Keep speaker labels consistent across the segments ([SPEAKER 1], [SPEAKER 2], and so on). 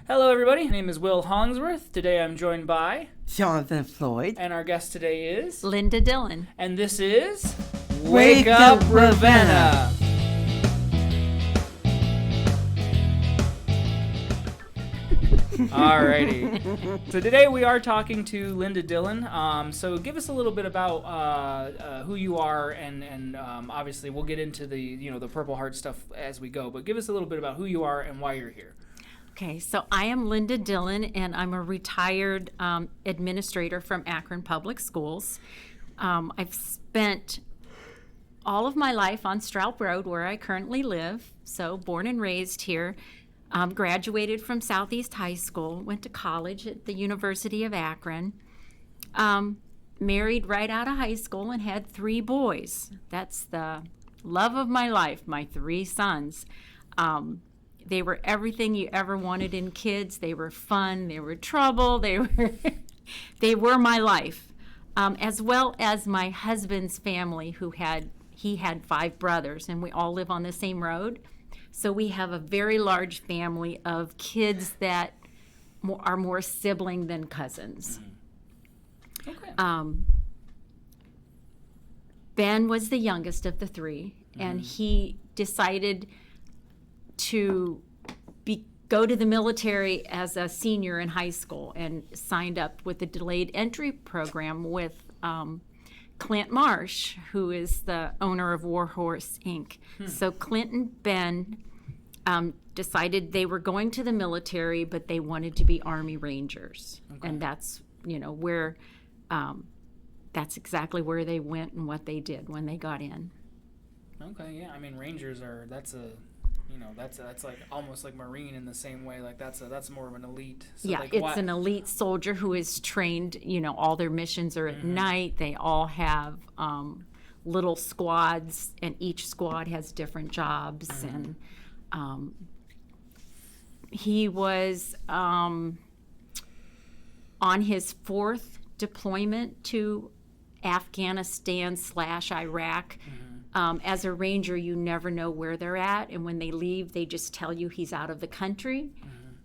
[SPEAKER 1] Hello, everybody. My name is Will Hollingsworth. Today I'm joined by
[SPEAKER 2] Jonathan Floyd.
[SPEAKER 1] And our guest today is
[SPEAKER 3] Linda Dillon.
[SPEAKER 1] And this is
[SPEAKER 2] Wake Up Ravenna.
[SPEAKER 1] Alrighty. So today we are talking to Linda Dillon. So give us a little bit about who you are, and obviously we'll get into the Purple Heart stuff as we go. But give us a little bit about who you are and why you're here.
[SPEAKER 3] Okay, so I am Linda Dillon, and I'm a retired administrator from Akron Public Schools. I've spent all of my life on Straub Road, where I currently live, so born and raised here. Graduated from Southeast High School, went to college at the University of Akron. Married right out of high school and had 3 boys. That's the love of my life, my 3 sons. They were everything you ever wanted in kids. They were fun. They were trouble. They were my life, as well as my husband's family, he had 5 brothers, and we all live on the same road. So we have a very large family of kids that are more sibling than cousins.
[SPEAKER 1] Okay.
[SPEAKER 3] Ben was the youngest of the 3, and he decided to go to the military as a senior in high school and signed up with the delayed entry program with Clint Marsh, who is the owner of Warhorse Inc. So Clint and Ben decided they were going to the military, but they wanted to be Army Rangers. Okay. And that's, where, that's exactly where they went and what they did when they got in.
[SPEAKER 1] Okay, yeah. I mean, Rangers that's like almost like Marine in the same way. Like that's more of an elite. So
[SPEAKER 3] yeah,
[SPEAKER 1] like
[SPEAKER 3] it's an elite soldier who is trained. All their missions are at night. They all have little squads, and each squad has different jobs. And he was on his 4th deployment to Afghanistan/Iraq. As a ranger, you never know where they're at, and when they leave, they just tell you he's out of the country,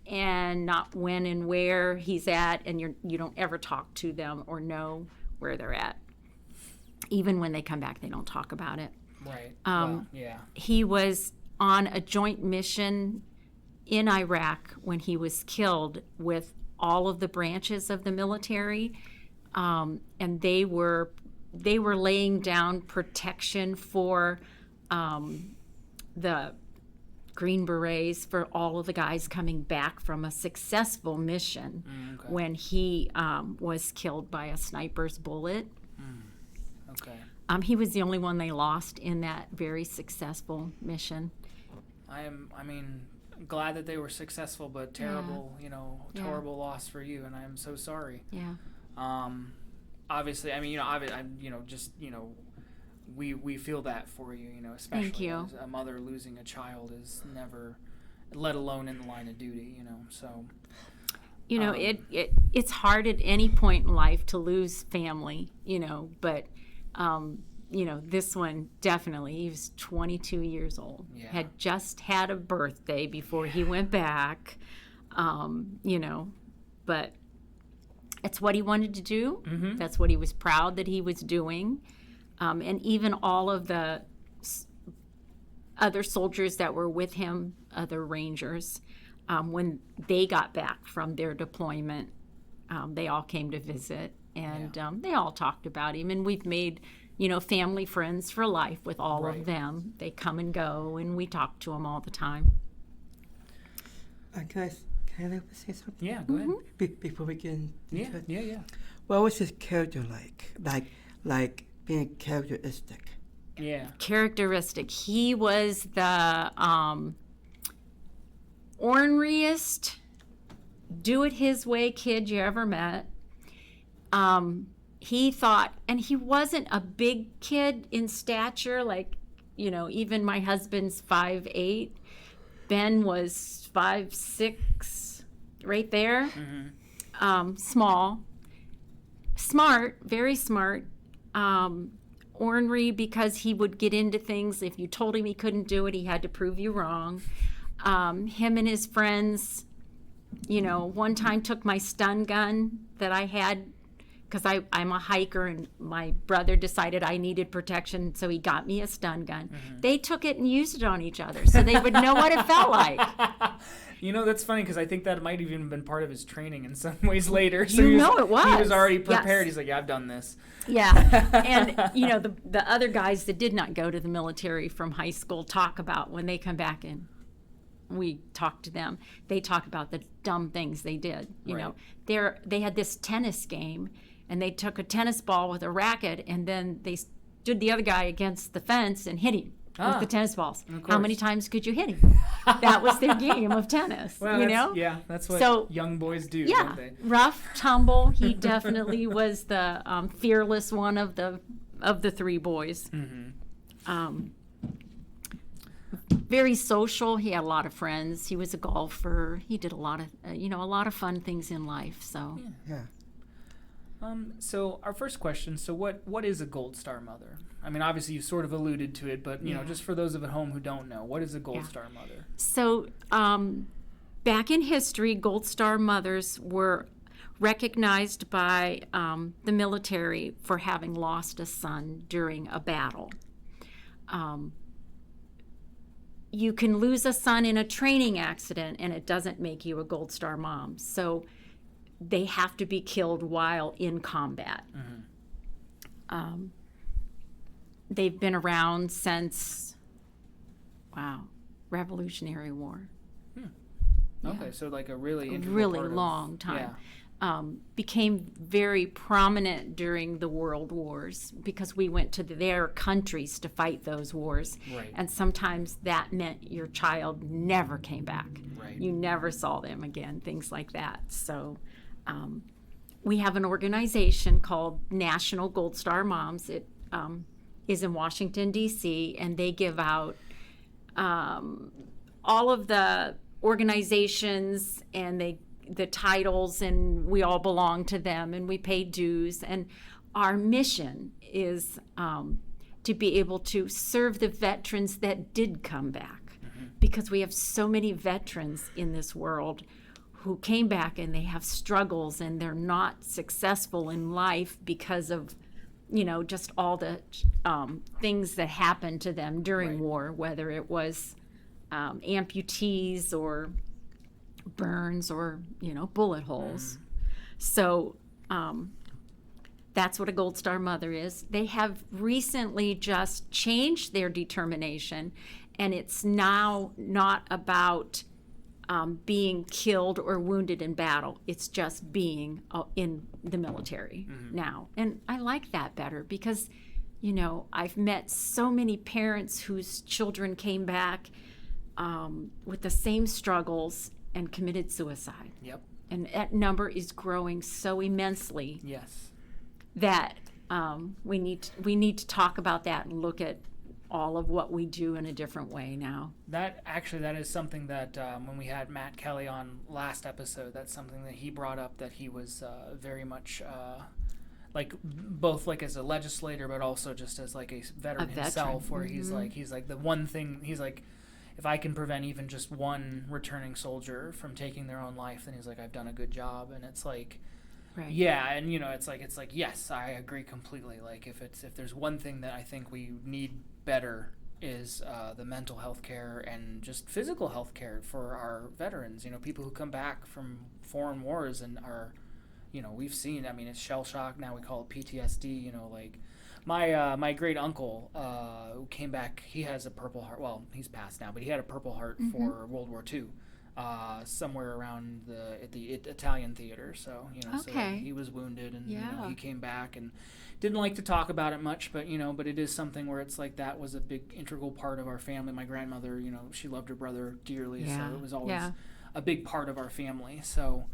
[SPEAKER 3] and not when and where he's at, and you don't ever talk to them or know where they're at. Even when they come back, they don't talk about it.
[SPEAKER 1] Right. Yeah.
[SPEAKER 3] He was on a joint mission in Iraq when he was killed with all of the branches of the military, and they were laying down protection for the Green Berets, for all of the guys coming back from a successful mission when he was killed by a sniper's bullet.
[SPEAKER 1] Okay.
[SPEAKER 3] He was the only one they lost in that very successful mission.
[SPEAKER 1] I'm glad that they were successful, but terrible, terrible loss for you, and I am so sorry.
[SPEAKER 3] Yeah.
[SPEAKER 1] Obviously, we feel that for you, especially
[SPEAKER 3] Thank you.
[SPEAKER 1] As a mother losing a child is never, let alone in the line of duty, so.
[SPEAKER 3] It's hard at any point in life to lose family, but, this one definitely, he was 22 years old, had just had a birthday before he went back, but it's what he wanted to do. That's what he was proud that he was doing. And even all of the other soldiers that were with him, other Rangers, when they got back from their deployment, they all came to visit, and they all talked about him. And we've made, family friends for life with all of them. They come and go, and we talk to them all the time.
[SPEAKER 2] Guys, can I say something?
[SPEAKER 1] Yeah, go ahead.
[SPEAKER 2] Before we get into it?
[SPEAKER 1] Yeah.
[SPEAKER 2] What was his character like? Like being characteristic?
[SPEAKER 1] Yeah.
[SPEAKER 3] Characteristic. He was the orneriest, do-it-his-way kid you ever met. He thought, and he wasn't a big kid in stature, like, even my husband's 5'8". Ben was 5'6", right there. Small, smart, very smart, ornery because he would get into things. If you told him he couldn't do it, he had to prove you wrong. Him and his friends one time took my stun gun that I had, because I'm a hiker, and my brother decided I needed protection, so he got me a stun gun. They took it and used it on each other so they would know what it felt like.
[SPEAKER 1] That's funny, because I think that might have even been part of his training in some ways later. So
[SPEAKER 3] it was.
[SPEAKER 1] He was already prepared.
[SPEAKER 3] Yes.
[SPEAKER 1] He's like, yeah, I've done this.
[SPEAKER 3] Yeah. And, the other guys that did not go to the military from high school talk about, when they come back and we talk to them, they talk about the dumb things they did. They had this tennis game, and they took a tennis ball with a racket, and then they stood the other guy against the fence and hit him with the tennis balls. How many times could you hit him? That was their game of tennis.
[SPEAKER 1] Well, yeah, that's what young boys do.
[SPEAKER 3] Yeah,
[SPEAKER 1] don't they?
[SPEAKER 3] rough, tumble. He definitely was the fearless one of the three boys. Very social. He had a lot of friends. He was a golfer. He did a lot of fun things in life. So
[SPEAKER 2] Yeah.
[SPEAKER 1] So our first question, so what is a Gold Star mother? I mean, obviously you sort of alluded to it, but just for those of at home who don't know, what is a Gold Star mother?
[SPEAKER 3] So back in history, Gold Star mothers were recognized by the military for having lost a son during a battle. You can lose a son in a training accident, and it doesn't make you a Gold Star mom. So they have to be killed while in combat. They've been around since, Revolutionary War.
[SPEAKER 1] Okay, so like a really
[SPEAKER 3] long time. Became very prominent during the World Wars, because we went to their countries to fight those wars.
[SPEAKER 1] Right.
[SPEAKER 3] And sometimes that meant your child never came back.
[SPEAKER 1] Right.
[SPEAKER 3] You never saw them again, things like that. So we have an organization called National Gold Star Moms. It is in Washington, D.C., and they give out all of the organizations and the titles, and we all belong to them, and we pay dues. And our mission is to be able to serve the veterans that did come back, because we have so many veterans in this world who came back and they have struggles, and they're not successful in life because of just all the things that happened to them during war, whether it was amputees or burns or bullet holes. So that's what a Gold Star mother is. They have recently just changed their determination, and it's now not about being killed or wounded in battle. It's just being in the military now. And I like that better, because I've met so many parents whose children came back with the same struggles and committed suicide.
[SPEAKER 1] Yep.
[SPEAKER 3] And that number is growing so immensely.
[SPEAKER 1] Yes.
[SPEAKER 3] That we need to talk about that and look at all of what we do in a different way now.
[SPEAKER 1] That is something that when we had Matt Kelly on last episode, that's something that he brought up, that he was very much both as a legislator, but also just as like a veteran himself, where he's like the one thing, he's like, if I can prevent even just one returning soldier from taking their own life, then he's like, I've done a good job. And it's like, yeah, and it's like yes, I agree completely. Like if there's one thing that I think we need better is the mental health care and just physical health care for our veterans. People who come back from foreign wars and are, we've seen. I mean, it's shell shock now. We call it PTSD. My great uncle who came back, he has a Purple Heart. Well, he's passed now, but he had a Purple Heart for World War II, somewhere around the Italian theater. So so he was wounded, and he came back and didn't like to talk about it much, but but it is something where it's like that was a big integral part of our family. My grandmother, she loved her brother dearly, so it was always a big part of our family. So.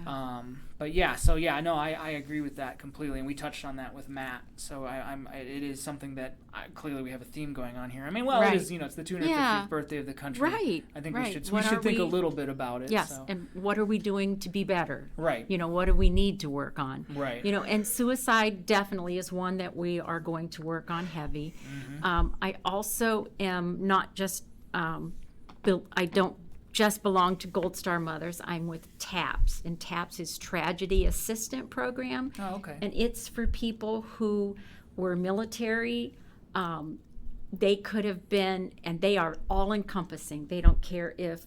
[SPEAKER 1] But I agree with that completely, and we touched on that with Matt. So it is something that clearly we have a theme going on here. I mean, it is, it's the 250th birthday of the country.
[SPEAKER 3] Right.
[SPEAKER 1] I think we should think a little bit about it.
[SPEAKER 3] Yes,
[SPEAKER 1] so.
[SPEAKER 3] and what are we doing to be better?
[SPEAKER 1] Right.
[SPEAKER 3] What do we need to work on?
[SPEAKER 1] Right.
[SPEAKER 3] And suicide definitely is one that we are going to work on heavy. I also am not just, I don't just belong to Gold Star Mothers. I'm with TAPS, and TAPS is Tragedy Assistant Program.
[SPEAKER 1] Oh, okay.
[SPEAKER 3] And it's for people who were military. They could have been, and they are all encompassing. They don't care if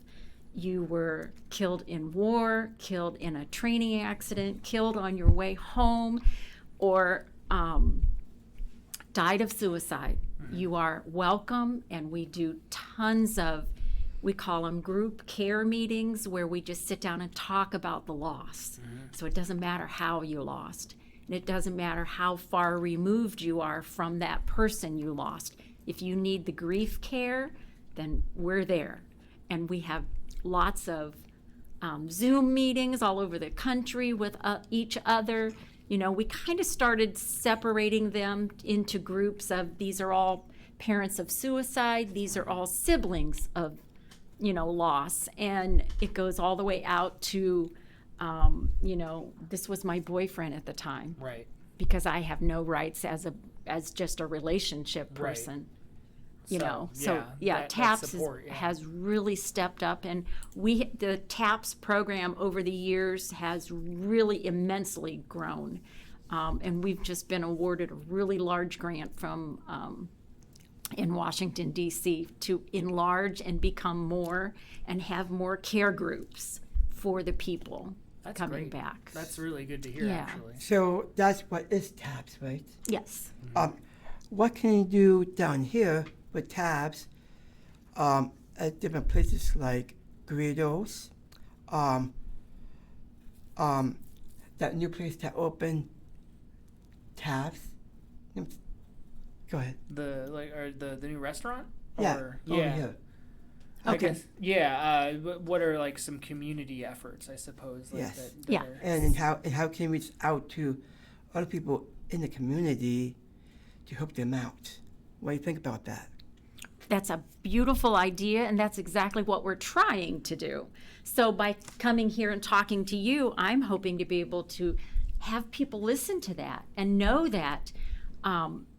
[SPEAKER 3] you were killed in war, killed in a training accident, killed on your way home, or died of suicide. You are welcome, and we do tons of, we call them group care meetings, where we just sit down and talk about the loss. So it doesn't matter how you lost, and it doesn't matter how far removed you are from that person you lost. If you need the grief care, then we're there. And we have lots of Zoom meetings all over the country with each other. You know, we kind of started separating them into groups of, these are all parents of suicide, these are all siblings of, you know, loss. And it goes all the way out to, you know, this was my boyfriend at the time.
[SPEAKER 1] Right.
[SPEAKER 3] Because I have no rights as just a relationship
[SPEAKER 1] Right.
[SPEAKER 3] person.
[SPEAKER 1] That
[SPEAKER 3] TAPS
[SPEAKER 1] support,
[SPEAKER 3] has really stepped up, and the TAPS program over the years has really immensely grown, and we've just been awarded a really large grant from in Washington D.C. to enlarge and become more and have more care groups for the people
[SPEAKER 1] That's
[SPEAKER 3] coming
[SPEAKER 1] great.
[SPEAKER 3] back.
[SPEAKER 1] That's really good to hear,
[SPEAKER 3] Yeah.
[SPEAKER 1] actually.
[SPEAKER 2] So that's what is TAPS, right?
[SPEAKER 3] Yes.
[SPEAKER 2] What can you do down here with TAPS at different places like Gritos, that new place that opened, TAPS? Go ahead.
[SPEAKER 1] The new restaurant?
[SPEAKER 2] Yeah,
[SPEAKER 1] Or,
[SPEAKER 2] over here.
[SPEAKER 1] I
[SPEAKER 3] Okay.
[SPEAKER 1] guess, yeah. What are like some community efforts, I suppose? Like
[SPEAKER 2] Yes.
[SPEAKER 1] That
[SPEAKER 3] Yeah.
[SPEAKER 1] are-
[SPEAKER 2] And how can we reach out to other people in the community to help them out? What do you think about that?
[SPEAKER 3] That's a beautiful idea, and that's exactly what we're trying to do. So by coming here and talking to you, I'm hoping to be able to have people listen to that and know that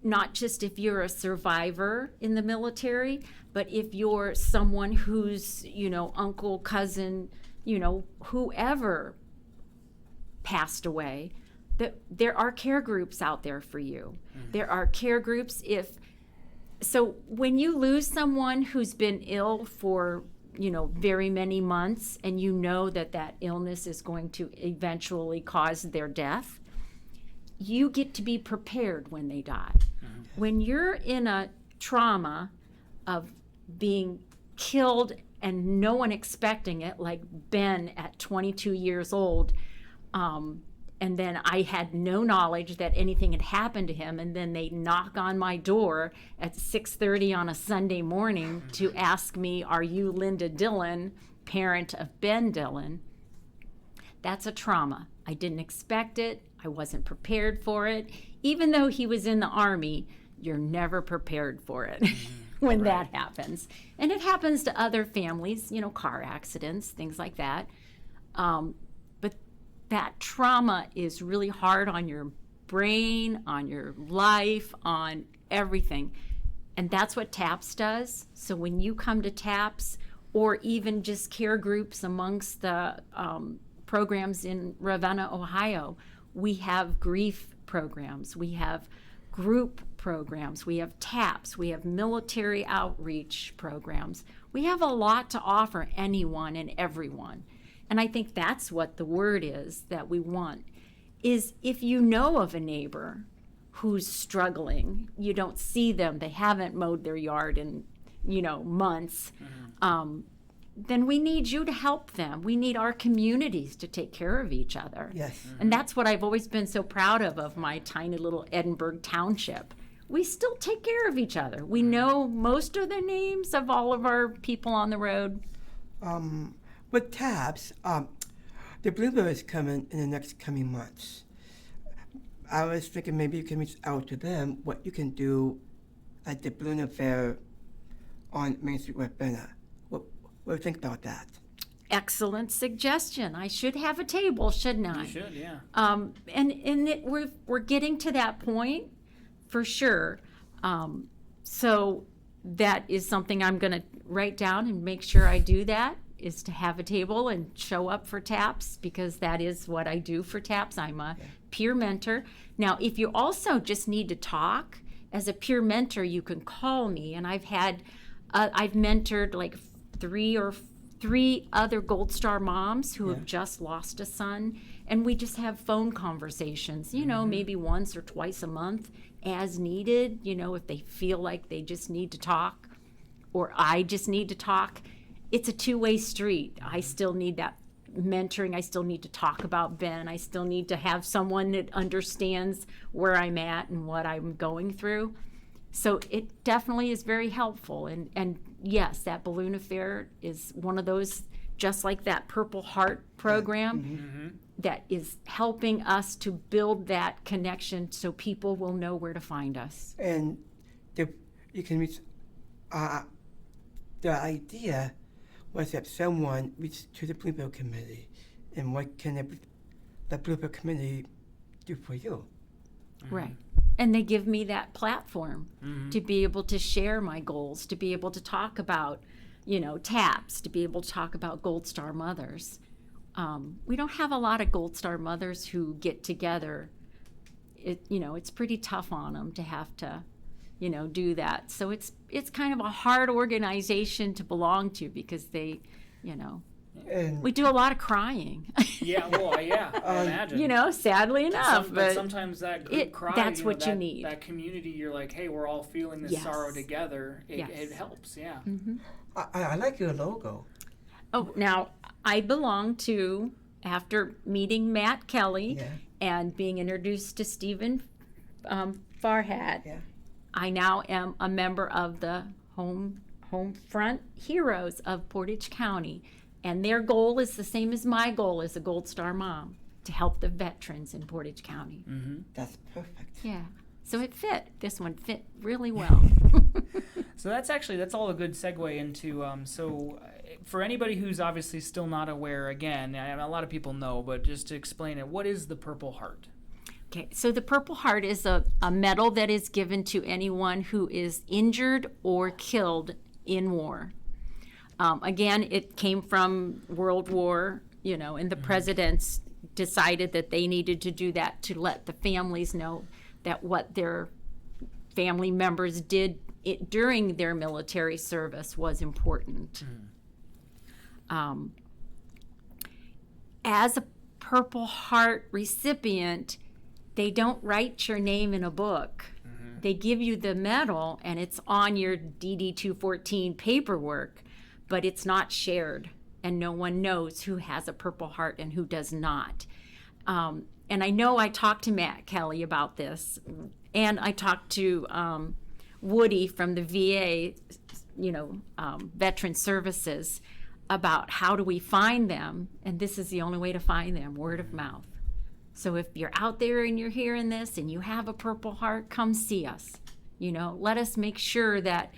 [SPEAKER 3] not just if you're a survivor in the military, but if you're someone who's, you know, uncle, cousin, you know, whoever passed away, that there are care groups out there for you. There are care groups so when you lose someone who's been ill for, you know, very many months, and you know that illness is going to eventually cause their death, you get to be prepared when they die. When you're in a trauma of being killed and no one expecting it, like Ben at 22 years old, and then I had no knowledge that anything had happened to him, and then they knock on my door at 6:30 on a Sunday morning to ask me, are you Linda Dillon, parent of Ben Dillon? That's a trauma. I didn't expect it. I wasn't prepared for it. Even though he was in the Army, you're never prepared for it when that happens. And it happens to other families, you know, car accidents, things like that. But that trauma is really hard on your brain, on your life, on everything. And that's what TAPS does. So when you come to TAPS, or even just care groups amongst the programs in Ravenna, Ohio, we have grief programs, we have group programs, we have TAPS, we have military outreach programs. We have a lot to offer anyone and everyone. And I think that's what the word is that we want, is if you know of a neighbor who's struggling, you don't see them, they haven't mowed their yard in, you know, months, then we need you to help them. We need our communities to take care of each other.
[SPEAKER 2] Yes.
[SPEAKER 3] And that's what I've always been so proud of my tiny little Edinburgh township. We still take care of each other. We know most of the names of all of our people on the road.
[SPEAKER 2] With TAPS, the Bluebird is coming in the next coming months. I was thinking maybe you can reach out to them, what you can do at the Balloon Fair on Main Street, Ravenna. What do you think about that?
[SPEAKER 3] Excellent suggestion. I should have a table, shouldn't I?
[SPEAKER 1] You should, yeah.
[SPEAKER 3] We're getting to that point for sure. So that is something I'm going to write down and make sure I do that. is to have a table and show up for TAPS, because that is what I do for TAPS. I'm a peer mentor. Now, if you also just need to talk, as a peer mentor, you can call me, and I've mentored like three other Gold Star moms who have just lost a son, and we just have phone conversations, maybe once or twice a month as needed, if they feel like they just need to talk or I just need to talk. It's a two-way street. I still need that mentoring. I still need to talk about Ben. I still need to have someone that understands where I'm at and what I'm going through. So it definitely is very helpful. And yes, that balloon affair is one of those, just like that Purple Heart program, that is helping us to build that connection so people will know where to find us.
[SPEAKER 2] And you can reach, the idea was that someone reached to the Bluebell Committee, and what can the Bluebell Committee do for you?
[SPEAKER 3] Right. And they give me that platform to be able to share my goals, to be able to talk about, TAPS, to be able to talk about Gold Star mothers. We don't have a lot of Gold Star mothers who get together. It's pretty tough on them to have to, do that. So it's kind of a hard organization to belong to, because they,
[SPEAKER 2] And
[SPEAKER 3] we do a lot of crying.
[SPEAKER 1] Yeah, I imagine.
[SPEAKER 3] Sadly enough.
[SPEAKER 1] But sometimes that group cry,
[SPEAKER 3] that's what you need.
[SPEAKER 1] That community, you're like, hey, we're all feeling this sorrow together. It helps, yeah.
[SPEAKER 3] Mm-hmm.
[SPEAKER 2] I like your logo.
[SPEAKER 3] Oh, now, I belong to, after meeting Matt Kelly and being introduced to Stephen Farhat, I now am a member of the Home Front Heroes of Portage County. And their goal is the same as my goal as a Gold Star mom, to help the veterans in Portage County.
[SPEAKER 2] That's perfect.
[SPEAKER 3] Yeah. So it fit. This one fit really well.
[SPEAKER 1] So that's all a good segue into, for anybody who's obviously still not aware, again, a lot of people know, but just to explain it, what is the Purple Heart?
[SPEAKER 3] Okay, so the Purple Heart is a medal that is given to anyone who is injured or killed in war. Again, it came from World War, and the presidents decided that they needed to do that to let the families know that what their family members did during their military service was important. As a Purple Heart recipient, they don't write your name in a book. They give you the medal, and it's on your DD 214 paperwork, but it's not shared, and no one knows who has a Purple Heart and who does not. And I know I talked to Matt Kelly about this, and I talked to Woody from the VA, Veteran Services, about how do we find them, and this is the only way to find them, word of mouth. So if you're out there and you're hearing this and you have a Purple Heart, come see us. Let us make sure that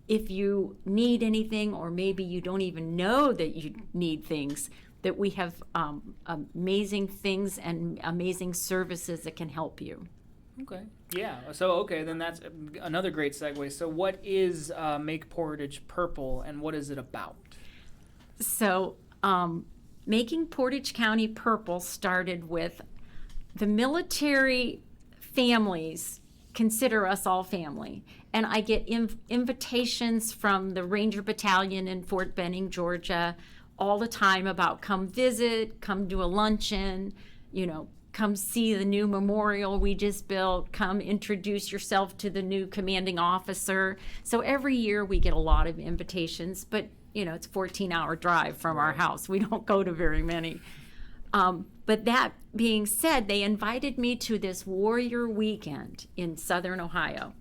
[SPEAKER 3] if you need anything, or maybe you don't even know that you need things, that we have amazing things and amazing services that can help you.
[SPEAKER 1] Okay. Yeah. So, then that's another great segue. So what is Make Portage Purple, and what is it about?
[SPEAKER 3] So Making Portage County Purple started with the military families consider us all family. And I get invitations from the Ranger Battalion in Fort Benning, Georgia, all the time about come visit, come do a luncheon, come see the new memorial we just built, come introduce yourself to the new commanding officer. So every year we get a lot of invitations, but it's a 14-hour drive from our house. We don't go to very many. But that being said, they invited me to this warrior weekend in Southern Ohio.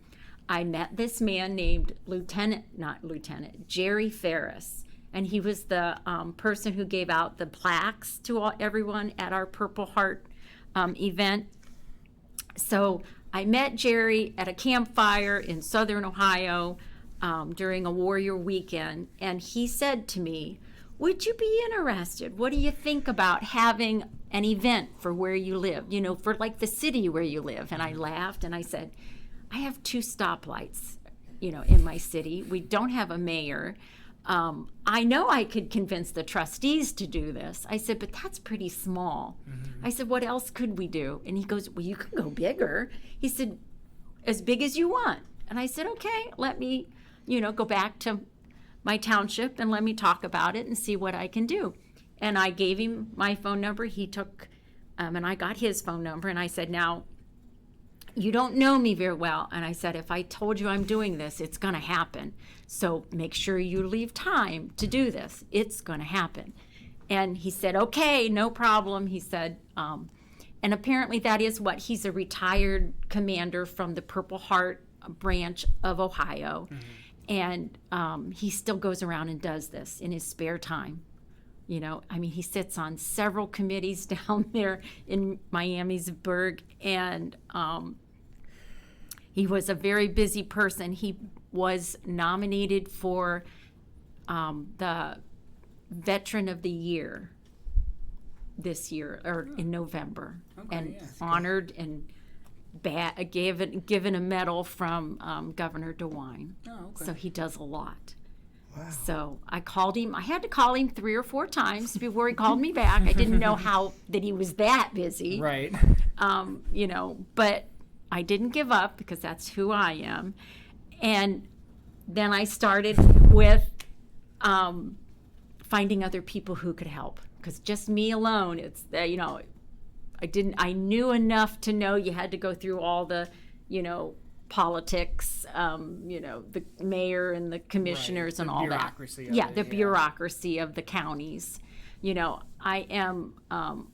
[SPEAKER 3] I met this man named Jerry Ferris, and he was the person who gave out the plaques to everyone at our Purple Heart event. So I met Jerry at a campfire in Southern Ohio during a warrior weekend, and he said to me, would you be interested? What do you think about having an event for where you live, for like the city where you live? And I laughed and I said, I have 2 stoplights, in my city. We don't have a mayor. I know I could convince the trustees to do this. I said, but that's pretty small. I said, what else could we do? And he goes, well, you can go bigger. He said, as big as you want. And I said, okay, let me, go back to my township and let me talk about it and see what I can do. And I gave him my phone number. He took, and I got his phone number. And I said, now, you don't know me very well. And I said, if I told you I'm doing this, it's going to happen. So make sure you leave time to do this. It's going to happen. And he said, okay, no problem. He said, and apparently that is what, he's a retired commander from the Purple Heart branch of Ohio. And he still goes around and does this in his spare time. He sits on several committees down there in Miamisburg, and he was a very busy person. He was nominated for the Veteran of the Year this year, or in November, and honored and given a medal from Governor DeWine. So he does a lot.
[SPEAKER 2] Wow.
[SPEAKER 3] So I called him. I had to call him 3 or 4 times before he called me back. I didn't know that he was that busy.
[SPEAKER 1] Right.
[SPEAKER 3] But I didn't give up because that's who I am. And then I started with finding other people who could help, because just me alone, it's I knew enough to know you had to go through all the politics, the mayor and the commissioners, and all that. The bureaucracy of the counties. I am on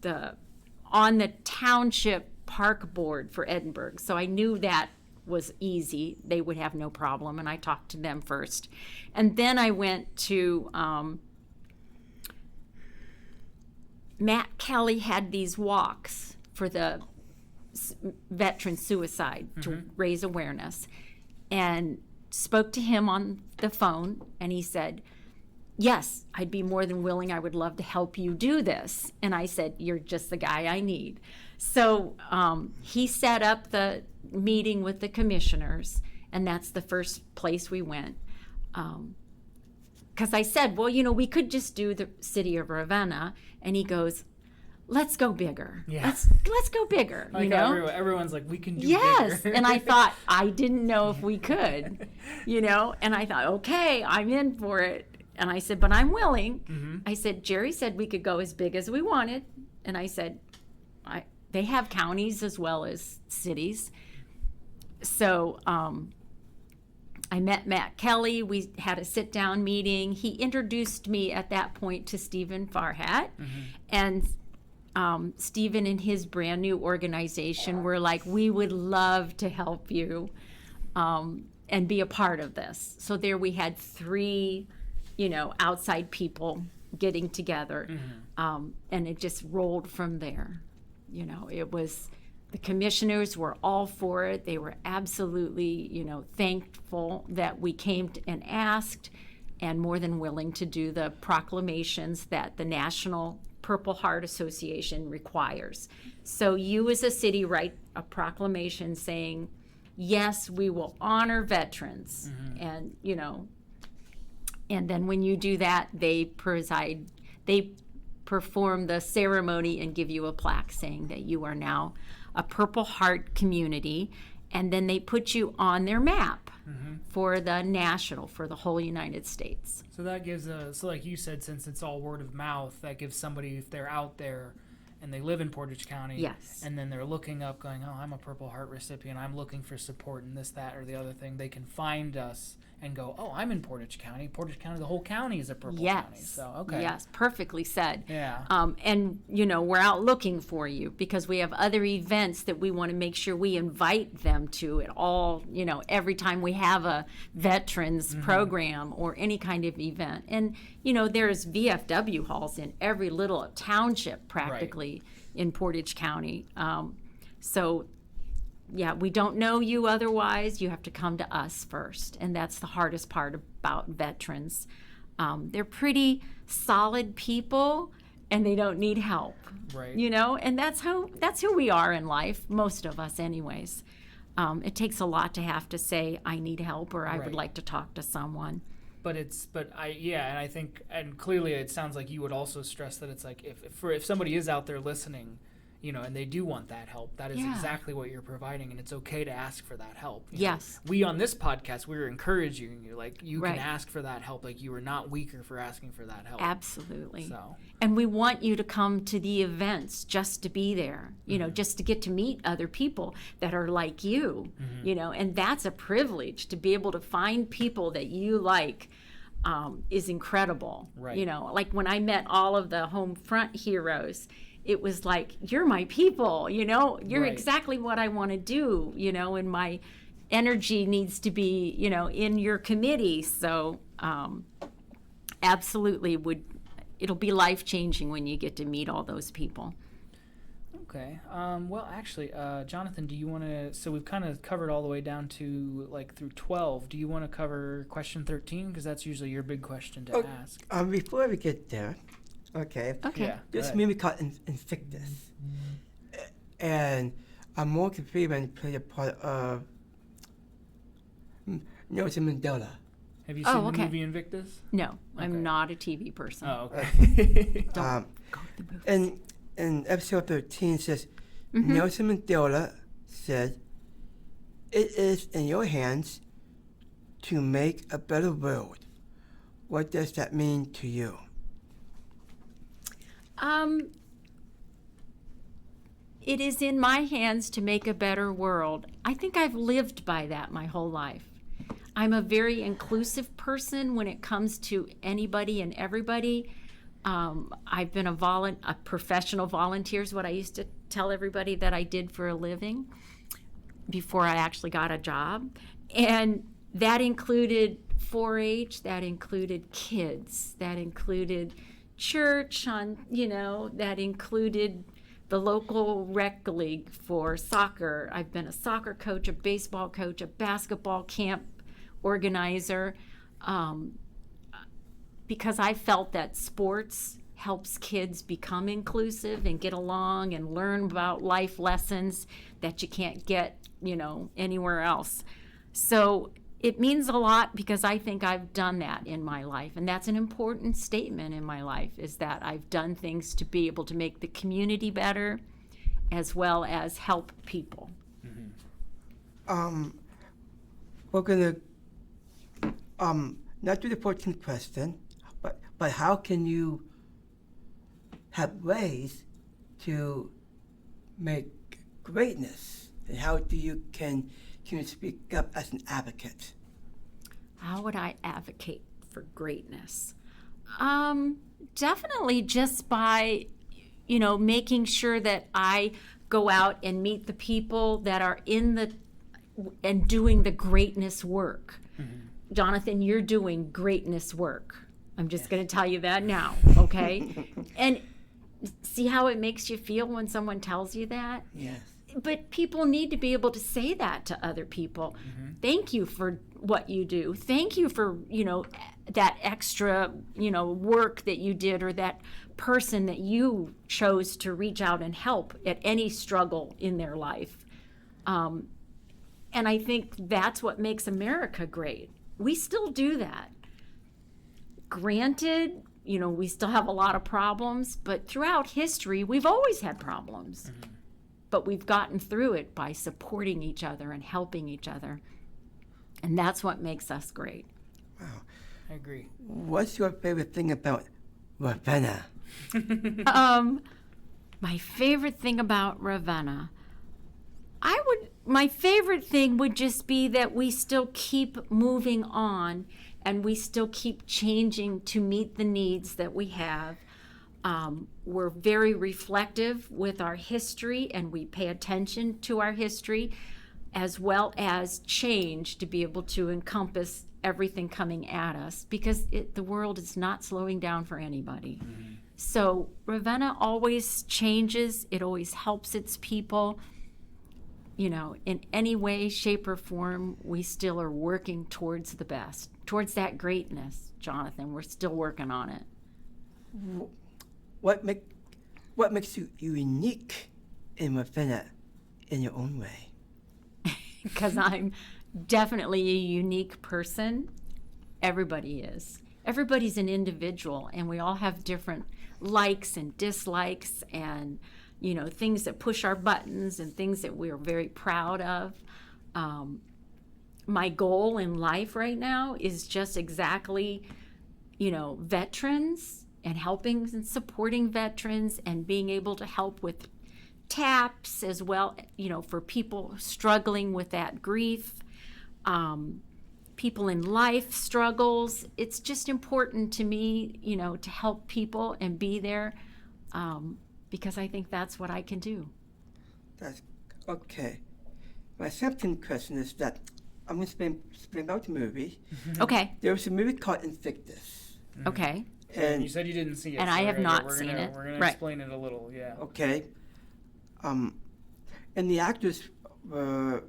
[SPEAKER 3] the township park board for Edinburgh, so I knew that was easy. They would have no problem, and I talked to them first. And then I went to Matt Kelly had these walks for the veteran suicide to raise awareness, and spoke to him on the phone, and he said, yes, I'd be more than willing. I would love to help you do this. And I said, you're just the guy I need. So he set up the meeting with the commissioners, and that's the first place we went. Because I said, well, we could just do the city of Ravenna. And he goes, let's go bigger.
[SPEAKER 1] Yeah.
[SPEAKER 3] Let's go bigger.
[SPEAKER 1] Everyone's like, we can do bigger.
[SPEAKER 3] And I thought, I didn't know if we could, and I thought, okay, I'm in for it. And I said, but I'm willing. I said, Jerry said we could go as big as we wanted. And I said, they have counties as well as cities. So I met Matt Kelly. We had a sit-down meeting. He introduced me at that point to Stephen Farhat. And Stephen and his brand new organization were like, we would love to help you and be a part of this. So there we had 3, outside people getting together. And it just rolled from there. It was, the commissioners were all for it. They were absolutely, thankful that we came and asked, and more than willing to do the proclamations that the National Purple Heart Association requires. So you as a city write a proclamation saying, yes, we will honor veterans. And, and then when you do that, they perform the ceremony and give you a plaque saying that you are now a Purple Heart community, and then they put you on their map for the whole United States.
[SPEAKER 1] So that gives so like you said, since it's all word of mouth, that gives somebody, if they're out there and they live in Portage County,
[SPEAKER 3] yes,
[SPEAKER 1] and then they're looking up going, oh, I'm a Purple Heart recipient, I'm looking for support in this, that, or the other thing, they can find us and go, oh, I'm in Portage County. Portage County, the whole county is a Purple County. So, okay.
[SPEAKER 3] Yes, perfectly said.
[SPEAKER 1] Yeah.
[SPEAKER 3] And, we're out looking for you because we have other events that we want to make sure we invite them to at all, every time we have a veterans program or any kind of event. And, there's VFW halls in every little township practically in Portage County. So, yeah, we don't know you otherwise. You have to come to us first. And that's the hardest part about veterans. They're pretty solid people, and they don't need help.
[SPEAKER 1] Right.
[SPEAKER 3] And that's who we are in life, most of us anyways. It takes a lot to have to say, I need help, or I would like to talk to someone.
[SPEAKER 1] But and I think, and clearly it sounds like you would also stress that it's like if somebody is out there listening, and they do want that help, that is exactly what you're providing, and it's okay to ask for that help.
[SPEAKER 3] Yes.
[SPEAKER 1] We on this podcast, we're encouraging you, like you
[SPEAKER 3] Right.
[SPEAKER 1] can ask for that help, like you are not weaker for asking for that help.
[SPEAKER 3] Absolutely.
[SPEAKER 1] So.
[SPEAKER 3] And we want you to come to the events just to be there, just to get to meet other people that are like you, and that's a privilege to be able to find people that you like. Is incredible.
[SPEAKER 1] Right.
[SPEAKER 3] Like when I met all of the home front heroes, it was like, you're my people, you're
[SPEAKER 1] Right.
[SPEAKER 3] exactly what I want to do, and my energy needs to be, in your committee. So absolutely it'll be life-changing when you get to meet all those people.
[SPEAKER 1] Okay. Well, actually, Jonathan, do you want to? So we've kind of covered all the way down to through 12. Do you want to cover question 13? Because that's usually your big question to ask.
[SPEAKER 2] Before we get there, okay.
[SPEAKER 3] Okay.
[SPEAKER 2] This movie called Invictus. And Morgan Freeman played a part of Nelson Mandela.
[SPEAKER 1] Have you seen
[SPEAKER 3] okay.
[SPEAKER 1] the movie Invictus?
[SPEAKER 3] No,
[SPEAKER 1] Okay.
[SPEAKER 3] I'm not a TV person.
[SPEAKER 1] Oh, okay.
[SPEAKER 3] Go to the movies.
[SPEAKER 2] And episode 13 says, Nelson Mandela said, "It is in your hands to make a better world." What does that mean to you?
[SPEAKER 3] It is in my hands to make a better world. I think I've lived by that my whole life. I'm a very inclusive person when it comes to anybody and everybody. I've been a professional volunteer is what I used to tell everybody that I did for a living before I actually got a job. And that included 4-H, that included kids, that included church, that included the local rec league for soccer. I've been a soccer coach, a baseball coach, a basketball camp organizer, because I felt that sports helps kids become inclusive and get along and learn about life lessons that you can't get, anywhere else. So it means a lot because I think I've done that in my life. And that's an important statement in my life, is that I've done things to be able to make the community better as well as help people.
[SPEAKER 2] We're going to not do the 14th question, but how can you have ways to make greatness? And how do you can you speak up as an advocate?
[SPEAKER 3] How would I advocate for greatness? Definitely just by, making sure that I go out and meet the people that are and doing the greatness work. Jonathan, you're doing greatness work. I'm just going to tell you that now, okay? And see how it makes you feel when someone tells you that?
[SPEAKER 2] Yes.
[SPEAKER 3] But people need to be able to say that to other people. Thank you for what you do. Thank you for, that extra, work that you did, or that person that you chose to reach out and help at any struggle in their life. And I think that's what makes America great. We still do that. Granted, we still have a lot of problems, but throughout history, we've always had problems. But we've gotten through it by supporting each other and helping each other. And that's what makes us great.
[SPEAKER 2] Wow.
[SPEAKER 1] I agree.
[SPEAKER 2] What's your favorite thing about Ravenna?
[SPEAKER 3] My favorite thing about Ravenna, my favorite thing would just be that we still keep moving on and we still keep changing to meet the needs that we have. We're very reflective with our history, and we pay attention to our history, as well as change to be able to encompass everything coming at us, because the world is not slowing down for anybody. So Ravenna always changes. It always helps its people. In any way, shape, or form, we still are working towards the best, towards that greatness, Jonathan. We're still working on it.
[SPEAKER 2] What makes you unique in Ravenna in your own way?
[SPEAKER 3] Because I'm definitely a unique person, Everybody is. Everybody's an individual, and we all have different likes and dislikes and, things that push our buttons and things that we're very proud of. My goal in life right now is just exactly, veterans and helping and supporting veterans and being able to help with TAPS as well, for people struggling with that grief, people in life struggles. It's just important to me, to help people and be there, because I think that's what I can do.
[SPEAKER 2] That's okay. My second question is that I'm going to explain about the movie.
[SPEAKER 3] Okay.
[SPEAKER 2] There was a movie called Invictus.
[SPEAKER 3] Okay.
[SPEAKER 2] And
[SPEAKER 1] you said you didn't see it.
[SPEAKER 3] And
[SPEAKER 1] so
[SPEAKER 3] I have not
[SPEAKER 1] we're
[SPEAKER 3] seen
[SPEAKER 1] gonna,
[SPEAKER 3] it.
[SPEAKER 1] We're going to
[SPEAKER 3] Right.
[SPEAKER 1] explain it a little, yeah.
[SPEAKER 2] Okay. And the actors were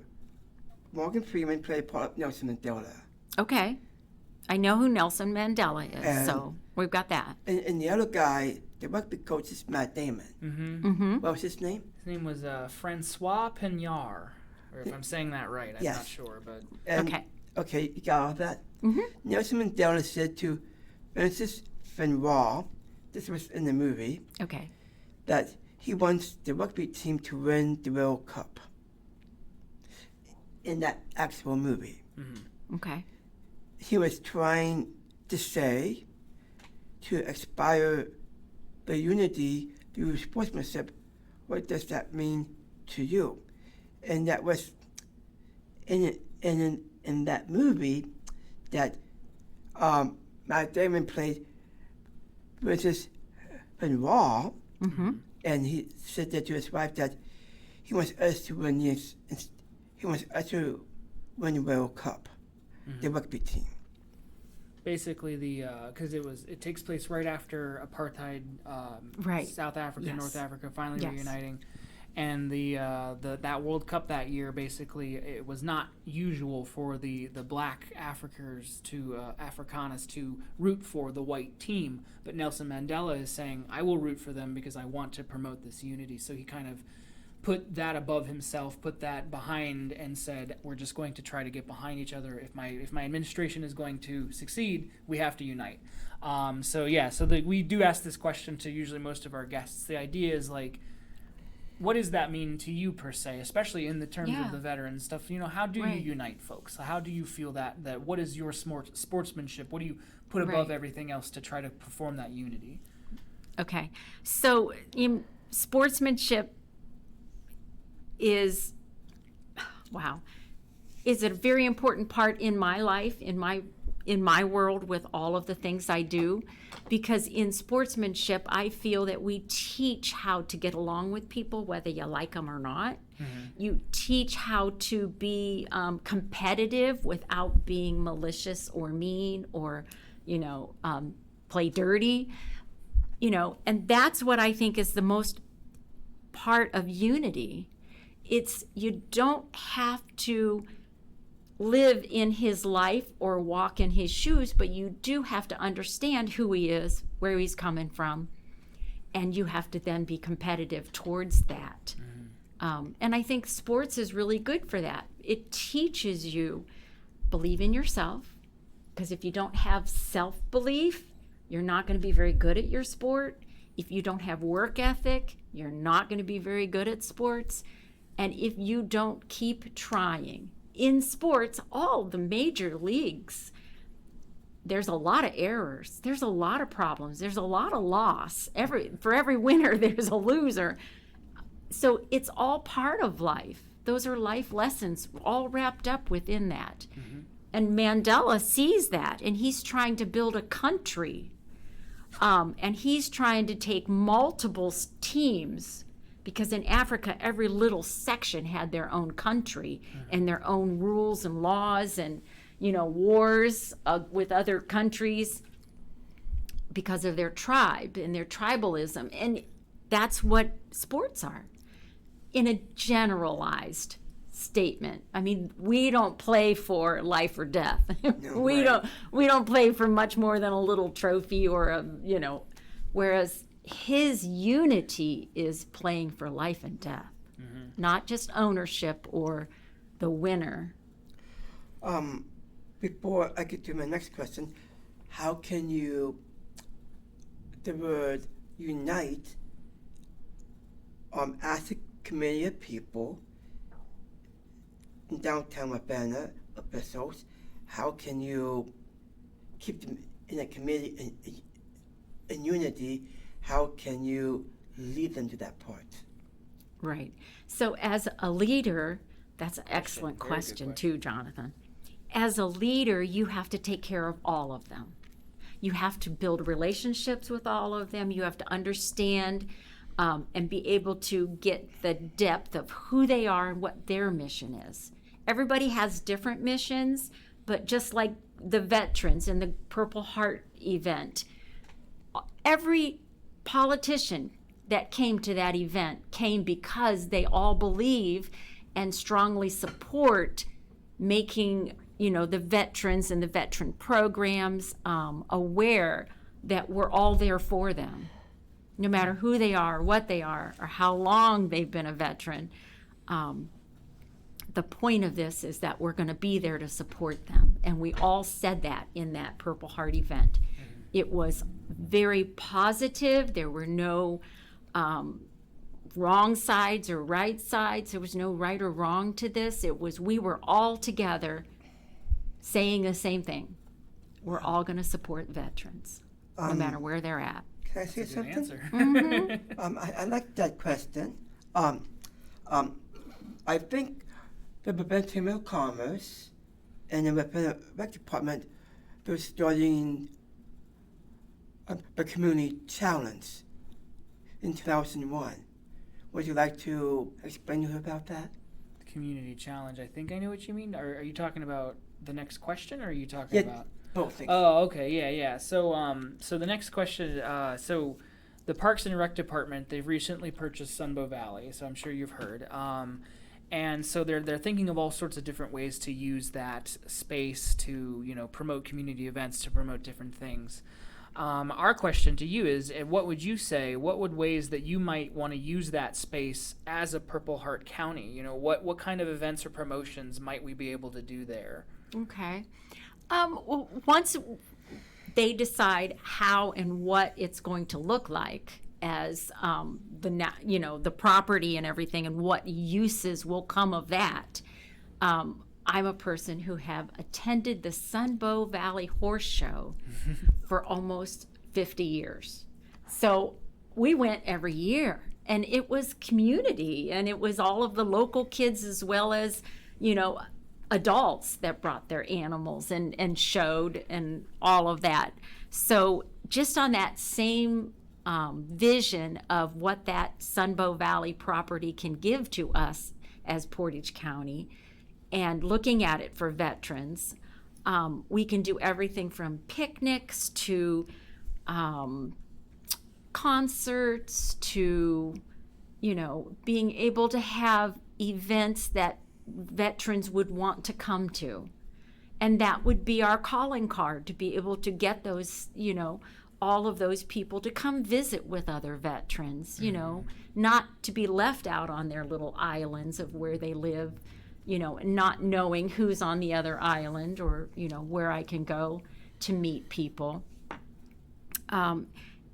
[SPEAKER 2] Morgan Freeman played part of Nelson Mandela.
[SPEAKER 3] Okay. I know who Nelson Mandela is,
[SPEAKER 2] And-
[SPEAKER 3] so we've got that.
[SPEAKER 2] And the other guy, the rugby coach, is Matt Damon.
[SPEAKER 3] Mm-hmm.
[SPEAKER 2] What was his name?
[SPEAKER 1] His name was Francois Pignard, or if I'm saying that right, I'm
[SPEAKER 2] Yes.
[SPEAKER 1] not sure, but
[SPEAKER 2] And,
[SPEAKER 3] Okay.
[SPEAKER 2] Okay, you got all that?
[SPEAKER 3] Mm-hmm.
[SPEAKER 2] Nelson Mandela said to Francis Van Waal, this was in the movie,
[SPEAKER 3] Okay.
[SPEAKER 2] that he wants the rugby team to win the World Cup in that actual movie.
[SPEAKER 3] Okay.
[SPEAKER 2] He was trying to say, to inspire the unity through sportsmanship, what does that mean to you? And that was in that movie that Matt Damon played Francis Van Waal, and he said that to his wife that he wants us to win the World Cup, the rugby team.
[SPEAKER 1] basically because it takes place right after apartheid,
[SPEAKER 3] Right.
[SPEAKER 1] South Africa,
[SPEAKER 3] Yes.
[SPEAKER 1] North Africa finally
[SPEAKER 3] Yes.
[SPEAKER 1] reuniting, and that World Cup that year, basically it was not usual for the black Afrikaners to root for the white team, but Nelson Mandela is saying, I will root for them because I want to promote this unity. So he kind of put that above himself, put that behind, and said, we're just going to try to get behind each other. If my administration is going to succeed, we have to unite. We do ask this question to usually most of our guests. The idea is like, what does that mean to you per se, especially in the terms
[SPEAKER 3] Yeah.
[SPEAKER 1] of the veteran stuff? How do
[SPEAKER 3] Right.
[SPEAKER 1] you unite folks? How do you feel that what is your sportsmanship? What do you put above
[SPEAKER 3] Right.
[SPEAKER 1] everything else to try to perform that unity?
[SPEAKER 3] Okay. So sportsmanship is a very important part in my life, in my world, with all of the things I do, because in sportsmanship I feel that we teach how to get along with people whether you like them or not. You teach how to be competitive without being malicious or mean or play dirty, and that's what I think is the most part of unity. It's you don't have to live in his life or walk in his shoes, but you do have to understand who he is, where he's coming from, and you have to then be competitive towards that. And I think sports is really good for that. It teaches you believe in yourself, because if you don't have self-belief, you're not going to be very good at your sport. If you don't have work ethic, you're not going to be very good at sports. And if you don't keep trying, in sports, all the major leagues, there's a lot of errors. There's a lot of problems. There's a lot of loss. For every winner, there's a loser. So it's all part of life. Those are life lessons all wrapped up within that. And Mandela sees that, and he's trying to build a country. And he's trying to take multiple teams, because in Africa, every little section had their own country and their own rules and laws and, wars with other countries because of their tribe and their tribalism. And that's what sports are in a generalized statement. I mean, we don't play for life or death. We don't play for much more than a little trophy or whereas his unity is playing for life and death, not just ownership or the winner.
[SPEAKER 2] before I get to my next question, how can you, the word unite, as a committee of people in downtown Ravenna, officials, how can you keep them in a committee in unity? How can you lead them to that part?
[SPEAKER 3] Right. So as a leader, that's an excellent
[SPEAKER 1] Very good
[SPEAKER 3] question too, Jonathan. As a leader, you have to take care of all of them. You have to build relationships with all of them. You have to understand and be able to get the depth of who they are and what their mission is. Everybody has different missions, but just like the veterans in the Purple Heart event, every politician that came to that event came because they all believe and strongly support making, the veterans and the veteran programs aware that we're all there for them, no matter who they are, what they are, or how long they've been a veteran. The point of this is that we're going to be there to support them. And we all said that in that Purple Heart event. It was very positive. There were no wrong sides or right sides. There was no right or wrong to this. We were all together saying the same thing. We're all going to support veterans, no matter where they're at.
[SPEAKER 2] Can I say
[SPEAKER 1] That's a good
[SPEAKER 2] something?
[SPEAKER 1] answer.
[SPEAKER 2] I like that question. I think the Prevention of Commerce and the Ravenna Rec Department, they're starting a community challenge in 2001. Would you like to explain to her about that?
[SPEAKER 1] Community challenge. I think I know what you mean. Are you talking about the next question, or are you talking about?
[SPEAKER 2] Both things.
[SPEAKER 1] Oh, okay, yeah. So, so the next question. So, the Parks and Rec Department, they've recently purchased Sunbow Valley. So I'm sure you've heard. And so they're thinking of all sorts of different ways to use that space to promote community events, to promote different things. Our question to you is, what would you say? What would ways that you might want to use that space as a Purple Heart County? What kind of events or promotions might we be able to do there?
[SPEAKER 3] Okay. Once they decide how and what it's going to look like as the property and everything, and what uses will come of that. I'm a person who have attended the Sunbow Valley Horse Show for almost 50 years. So we went every year, and it was community, and it was all of the local kids as well as, adults that brought their animals and showed and all of that. So just on that same vision of what that Sunbow Valley property can give to us as Portage County, and looking at it for veterans, we can do everything from picnics to concerts to, being able to have events that veterans would want to come to. And that would be our calling card, to be able to get those, all of those people to come visit with other veterans, not to be left out on their little islands of where they live, not knowing who's on the other island or, where I can go to meet people. And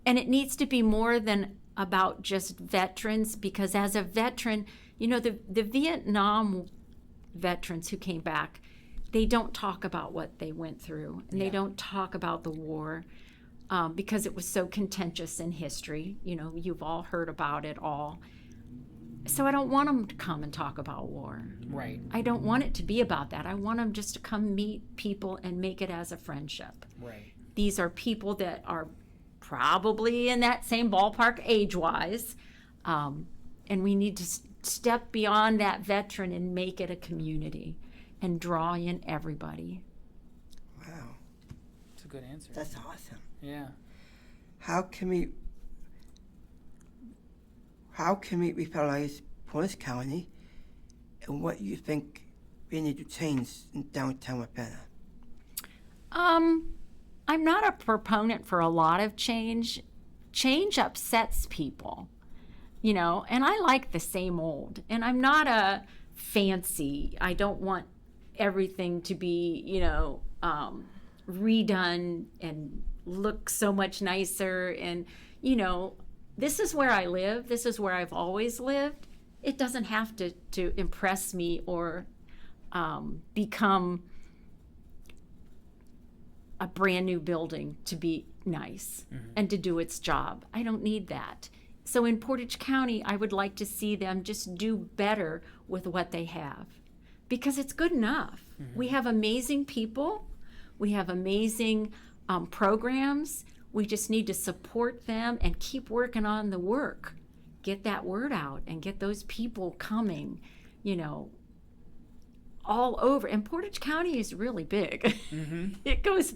[SPEAKER 3] it needs to be more than about just veterans, because as a veteran, the Vietnam veterans who came back, they don't talk about what they went through, and they don't talk about the war because it was so contentious in history. You've all heard about it all. So I don't want them to come and talk about war.
[SPEAKER 1] Right.
[SPEAKER 3] I don't want it to be about that. I want them just to come meet people and make it as a friendship.
[SPEAKER 1] Right.
[SPEAKER 3] These are people that are probably in that same ballpark age-wise, and we need to step beyond that veteran and make it a community and draw in everybody.
[SPEAKER 2] Wow.
[SPEAKER 1] That's a good answer.
[SPEAKER 2] That's awesome.
[SPEAKER 1] Yeah.
[SPEAKER 2] How can we revitalize Portage County, and what you think we need to change in downtown Ravenna?
[SPEAKER 3] I'm not a proponent for a lot of change. Change upsets people, and I like the same old. And I'm not a fancy. I don't want everything to be, redone and look so much nicer. And, this is where I live. This is where I've always lived. It doesn't have to impress me or become a brand new building to be nice and to do its job. I don't need that. So in Portage County, I would like to see them just do better with what they have, because it's good enough. We have amazing people. We have amazing programs. We just need to support them and keep working on the work. Get that word out and get those people coming, all over. And Portage County is really big. It goes,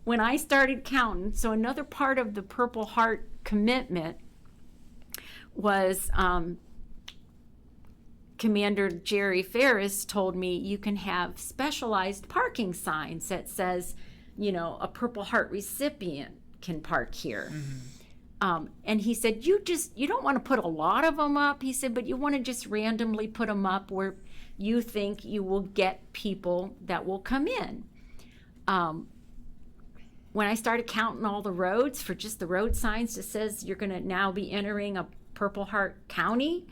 [SPEAKER 3] when I started counting, so another part of the Purple Heart commitment was Commander Jerry Ferris told me you can have specialized parking signs that says, a Purple Heart recipient can park here. And he said, you don't want to put a lot of them up. He said, but you want to just randomly put them up where you think you will get people that will come in. When I started counting all the roads for just the road signs that says you're going to now be entering a Purple Heart County,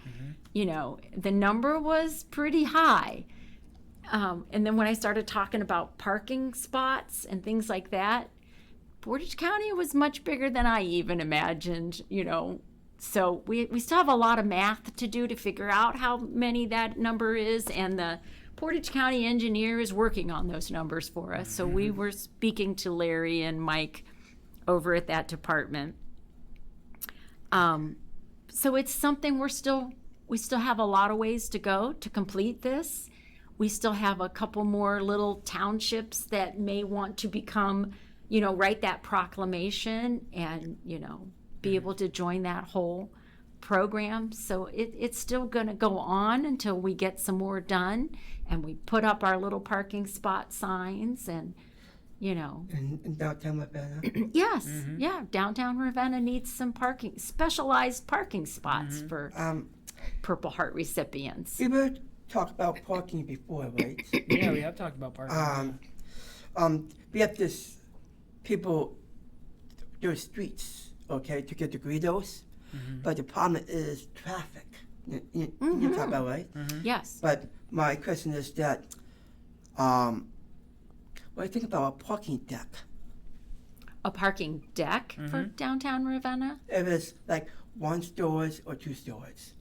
[SPEAKER 3] the number was pretty high. And then when I started talking about parking spots and things like that, Portage County was much bigger than I even imagined, So we still have a lot of math to do to figure out how many that number is, and the Portage County engineer is working on those numbers for us. So we were speaking to Larry and Mike over at that department. So it's something we still have a lot of ways to go to complete this. We still have a couple more little townships that may want to become, write that proclamation and, be able to join that whole program. So it's still going to go on until we get some more done and we put up our little parking spot signs and,
[SPEAKER 2] In downtown Ravenna.
[SPEAKER 3] Yes, yeah, downtown Ravenna needs some specialized parking spots for Purple Heart recipients.
[SPEAKER 2] We were talked about parking before, right?
[SPEAKER 1] Yeah, we have talked about parking.
[SPEAKER 2] We have people, their streets, okay, to get the gritos, but the problem is traffic. You talk about, right?
[SPEAKER 3] Yes.
[SPEAKER 2] But my question is that, what do you think about a parking deck?
[SPEAKER 3] A parking deck for downtown Ravenna?
[SPEAKER 2] If it's like 1 stores or 2 stores.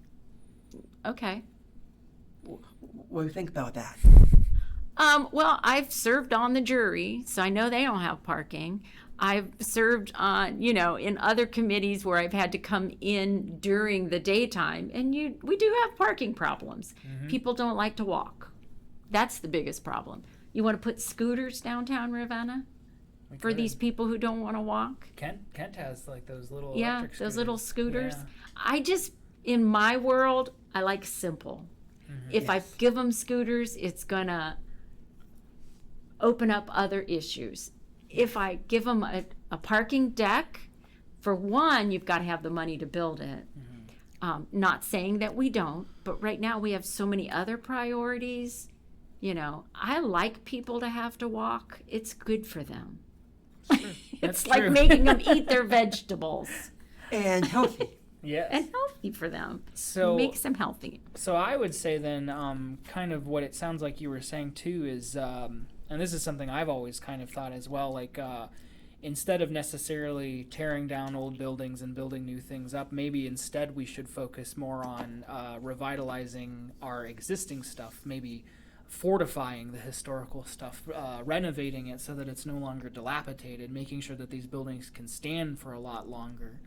[SPEAKER 3] Okay.
[SPEAKER 2] What do you think about that?
[SPEAKER 3] Well, I've served on the jury, so I know they don't have parking. I've served on, in other committees where I've had to come in during the daytime, and we do have parking problems. People don't like to walk. That's the biggest problem. You want to put scooters downtown Ravenna for these people who don't want to walk?
[SPEAKER 1] Kent has like those little electric
[SPEAKER 3] those little scooters.
[SPEAKER 1] Yeah.
[SPEAKER 3] In my world, I like simple. If I give them scooters, it's gonna open up other issues. If I give them a parking deck, for one, you've got to have the money to build it. Not saying that we don't, but right now we have so many other priorities. I like people to have to walk. It's good for them. It's like making them eat their vegetables.
[SPEAKER 2] And healthy.
[SPEAKER 1] Yes.
[SPEAKER 3] And healthy for them.
[SPEAKER 1] So
[SPEAKER 3] makes them healthy.
[SPEAKER 1] So I would say then, kind of what it sounds like you were saying too is, and this is something I've always kind of thought as well, like instead of necessarily tearing down old buildings and building new things up, maybe instead we should focus more on revitalizing our existing stuff, maybe fortifying the historical stuff, renovating it so that it's no longer dilapidated, making sure that these buildings can stand for a lot longer.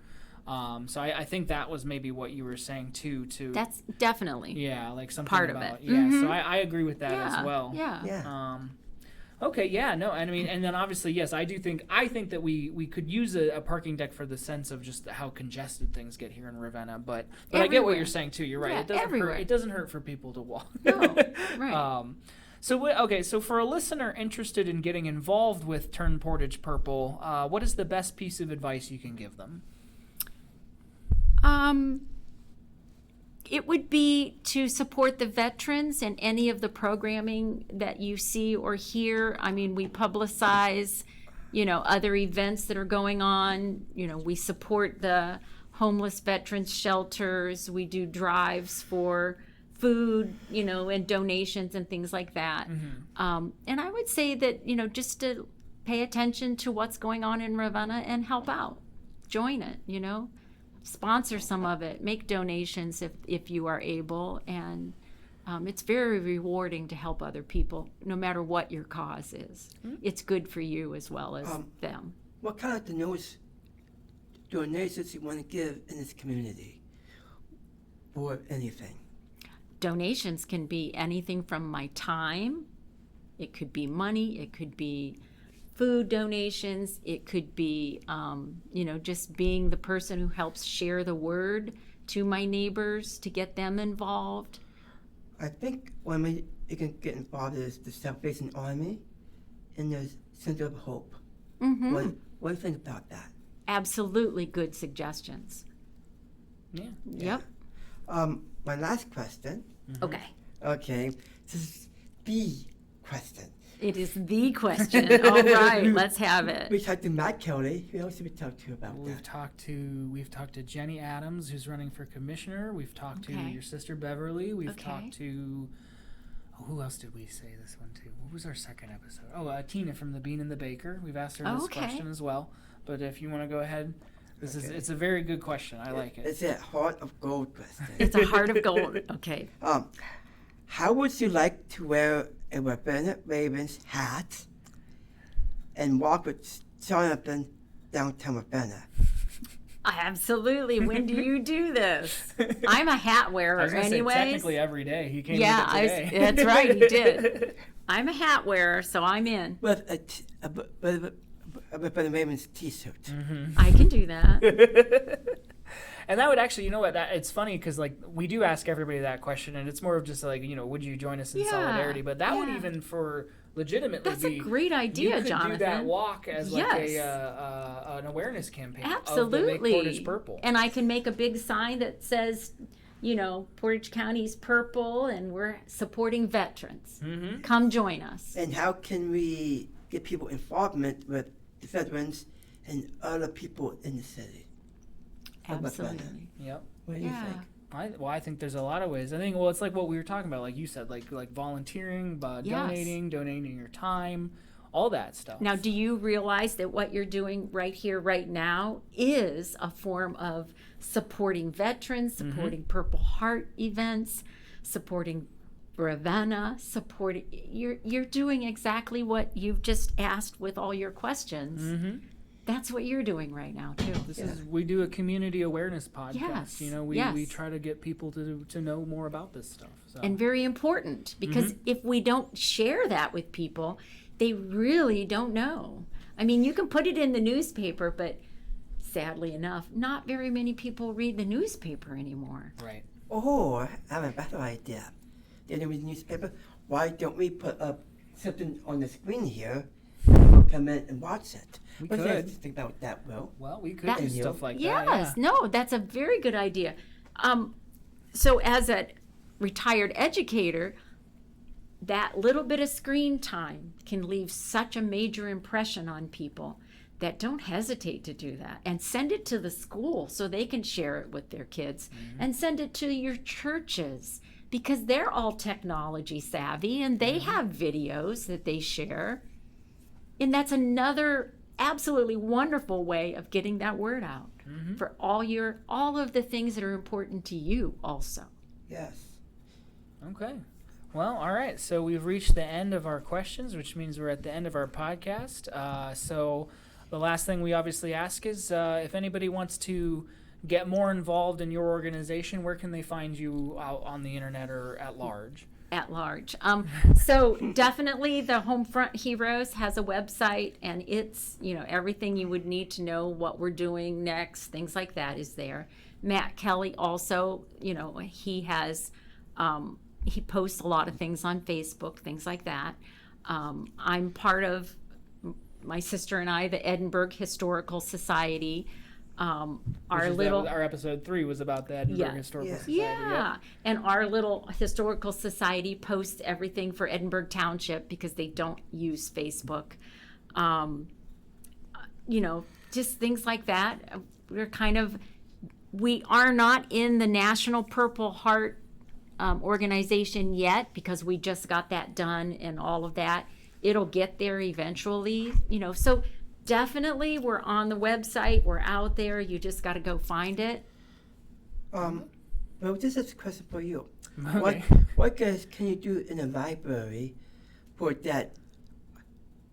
[SPEAKER 1] So I think that was maybe what you were saying too. That's
[SPEAKER 3] definitely
[SPEAKER 1] like something
[SPEAKER 3] part
[SPEAKER 1] about,
[SPEAKER 3] of it.
[SPEAKER 1] So I agree with that as well.
[SPEAKER 3] Yeah.
[SPEAKER 1] Okay, yeah, no, I mean, and then obviously, yes, I think that we could use a parking deck for the sense of just how congested things get here in Ravenna, but I get what you're saying too. You're right.
[SPEAKER 3] Yeah,
[SPEAKER 1] it doesn't hurt for people to walk.
[SPEAKER 3] No, right.
[SPEAKER 1] So for a listener interested in getting involved with Turn Portage Purple, what is the best piece of advice you can give them?
[SPEAKER 3] It would be to support the veterans and any of the programming that you see or hear. I mean, we publicize, other events that are going on. We support the homeless veterans shelters. We do drives for food, and donations and things like that. And I would say that, just to pay attention to what's going on in Ravenna and help out. Join it, sponsor some of it, make donations if you are able, and it's very rewarding to help other people, no matter what your cause is. It's good for you as well as them.
[SPEAKER 2] What kind of donations you want to give in this community, or anything?
[SPEAKER 3] Donations can be anything from my time. It could be money. It could be food donations. It could be, just being the person who helps share the word to my neighbors to get them involved.
[SPEAKER 2] I think one way you can get involved is the Salvation Army and the Center of Hope. What do you think about that?
[SPEAKER 3] Absolutely good suggestions.
[SPEAKER 1] Yeah.
[SPEAKER 3] Yep.
[SPEAKER 2] My last question.
[SPEAKER 3] Okay.
[SPEAKER 2] This is the question.
[SPEAKER 3] It is the question. All right, let's have it.
[SPEAKER 2] We talked to Matt Kelly. Who else did we talk to about
[SPEAKER 1] We've
[SPEAKER 2] that?
[SPEAKER 1] talked to Jenny Adams, who's running for commissioner. We've talked to your sister Beverly. We've talked to who else did we say this one to? What was our second episode? Tina from The Bean and the Baker. We've asked her this question as well. But if you want to go ahead, it's a very good question. I like it.
[SPEAKER 2] It's a heart of gold question.
[SPEAKER 3] It's a heart of gold. Okay.
[SPEAKER 2] How would you like to wear a Ravenna Ravens hat and walk with Jonathan downtown Ravenna?
[SPEAKER 3] Absolutely. When do you do this? I'm a hat wearer anyways.
[SPEAKER 1] Technically every day. He came with it today.
[SPEAKER 3] That's right. He did. I'm a hat wearer, so I'm in.
[SPEAKER 2] With a Ravenna Ravens t-shirt.
[SPEAKER 3] I can do that.
[SPEAKER 1] And that would actually, it's funny because we do ask everybody that question, and it's more of just would you join us in solidarity? But that would even for legitimately
[SPEAKER 3] That's a great idea,
[SPEAKER 1] you could
[SPEAKER 3] Jonathan.
[SPEAKER 1] do that walk as an awareness campaign.
[SPEAKER 3] Absolutely.
[SPEAKER 1] Of the Make Portage Purple.
[SPEAKER 3] And I can make a big sign that says, Portage County's purple, and we're supporting veterans. Come join us.
[SPEAKER 2] And how can we get people involvement with the veterans and other people in the city?
[SPEAKER 3] Absolutely.
[SPEAKER 1] Yep.
[SPEAKER 2] What do you think?
[SPEAKER 1] I think there's a lot of ways. I think, it's like what we were talking about, like you said, like volunteering, donating your time, all that stuff.
[SPEAKER 3] Now, do you realize that what you're doing right here, right now, is a form of supporting veterans, supporting Purple Heart events, supporting Ravenna, you're doing exactly what you've just asked with all your questions. That's what you're doing right now too.
[SPEAKER 1] We do a community awareness podcast.
[SPEAKER 3] Yes.
[SPEAKER 1] We try to get people to know more about this stuff. So.
[SPEAKER 3] And very important, because if we don't share that with people, they really don't know. I mean, you can put it in the newspaper, but sadly enough, not very many people read the newspaper anymore.
[SPEAKER 1] Right.
[SPEAKER 2] Oh, I have a better idea. They don't read the newspaper. Why don't we put up something on the screen here and people come in and watch it? What do you think about that, Will?
[SPEAKER 1] Well, we could do stuff like that.
[SPEAKER 3] Yes, no, that's a very good idea. So as a retired educator, that little bit of screen time can leave such a major impression on people that don't hesitate to do that, and send it to the school so they can share it with their kids, and send it to your churches because they're all technology savvy and they have videos that they share. And that's another absolutely wonderful way of getting that word out for all of the things that are important to you also.
[SPEAKER 2] Yes.
[SPEAKER 1] Okay. Well, all right. So we've reached the end of our questions, which means we're at the end of our podcast. So the last thing we obviously ask is if anybody wants to get more involved in your organization, where can they find you out on the internet or at large?
[SPEAKER 3] At large. So definitely the Homefront Heroes has a website, and it's, everything you would need to know what we're doing next, things like that is there. Matt Kelly also, he has, he posts a lot of things on Facebook, things like that. I'm part of, my sister and I, the Edinburgh Historical Society.
[SPEAKER 1] Our episode 3 was about the Edinburgh
[SPEAKER 3] Yeah.
[SPEAKER 1] Historical
[SPEAKER 2] Yeah.
[SPEAKER 1] Society.
[SPEAKER 3] Yeah, and our little historical society posts everything for Edinburgh Township because they don't use Facebook. Just things like that. We are not in the National Purple Heart organization yet because we just got that done and all of that. It'll get there eventually, so definitely we're on the website, we're out there, you just got to go find it.
[SPEAKER 2] Well, this is a question for you.
[SPEAKER 1] Okay.
[SPEAKER 2] What guys can you do in a library for that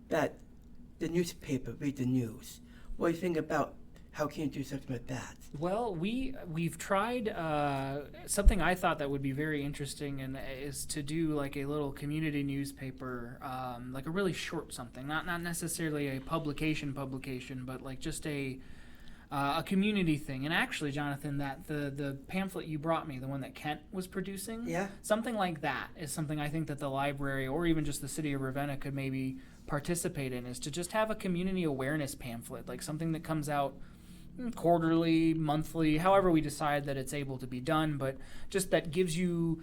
[SPEAKER 2] the newspaper, read the news? What do you think about how can you do something like that?
[SPEAKER 1] Well, we've tried something I thought that would be very interesting, and is to do like a little community newspaper, like a really short something, not necessarily a publication, but like just a community thing. And actually, Jonathan, that the pamphlet you brought me, the one that Kent was producing,
[SPEAKER 2] Yeah.
[SPEAKER 1] something like that is something I think that the library or even just the city of Ravenna could maybe participate in, is to just have a community awareness pamphlet, like something that comes out quarterly, monthly, however we decide that it's able to be done, but just that gives you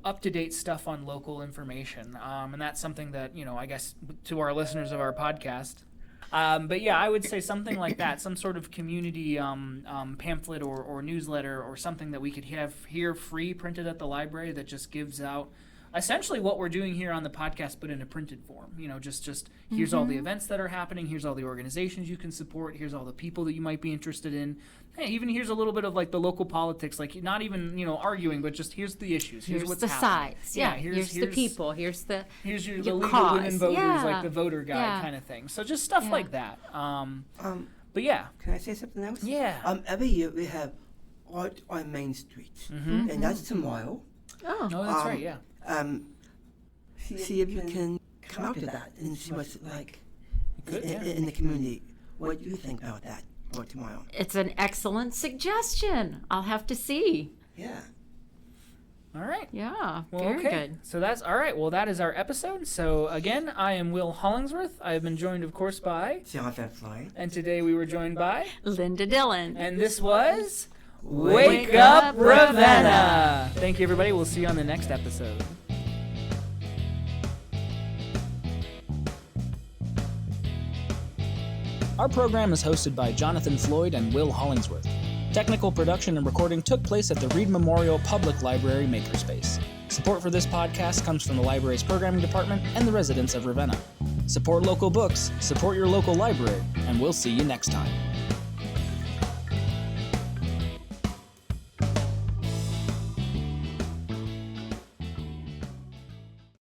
[SPEAKER 1] up-to-date stuff on local information. And that's something that, I guess to our listeners of our podcast. But yeah, I would say something like that, some sort of community pamphlet or newsletter or something that we could have here free printed at the library that just gives out essentially what we're doing here on the podcast, but in a printed form. Just here's all the events that are happening, here's all the organizations you can support, here's all the people that you might be interested in. Hey, even here's a little bit of like the local politics, like not even arguing, but just here's the issues, here's what's
[SPEAKER 3] the
[SPEAKER 1] happening.
[SPEAKER 3] sides. Yeah, here's the people, here's the
[SPEAKER 1] legal
[SPEAKER 3] cause.
[SPEAKER 1] women voters,
[SPEAKER 3] Yeah.
[SPEAKER 1] like the voter guide
[SPEAKER 3] Yeah.
[SPEAKER 1] kind of thing. So just stuff
[SPEAKER 3] Yeah.
[SPEAKER 1] like that. But yeah.
[SPEAKER 2] Can I say something else?
[SPEAKER 1] Yeah.
[SPEAKER 2] Every year we have Art on Main Street, and that's tomorrow.
[SPEAKER 3] Oh,
[SPEAKER 1] No, that's right. Yeah.
[SPEAKER 2] See if you can come out to that and see what's it like
[SPEAKER 1] Good,
[SPEAKER 2] in the community. What do you think about that for tomorrow?
[SPEAKER 3] it's an excellent suggestion. I'll have to see.
[SPEAKER 2] Yeah.
[SPEAKER 1] All right.
[SPEAKER 3] Yeah,
[SPEAKER 1] Well,
[SPEAKER 3] very
[SPEAKER 1] okay.
[SPEAKER 3] good.
[SPEAKER 1] So that's all right. Well, that is our episode. So again, I am Will Hollingsworth. I have been joined, of course, by,
[SPEAKER 2] Jonathan Floyd.
[SPEAKER 1] and today we were joined by,
[SPEAKER 3] Linda Dillon.
[SPEAKER 1] and this was Wake Up Ravenna. Thank you, everybody. We'll see you on the next episode. Our program is hosted by Jonathan Floyd and Will Hollingsworth. Technical production and recording took place at the Reed Memorial Public Library Makerspace. Support for this podcast comes from the library's programming department and the residents of Ravenna. Support local books, support your local library, and we'll see you next time.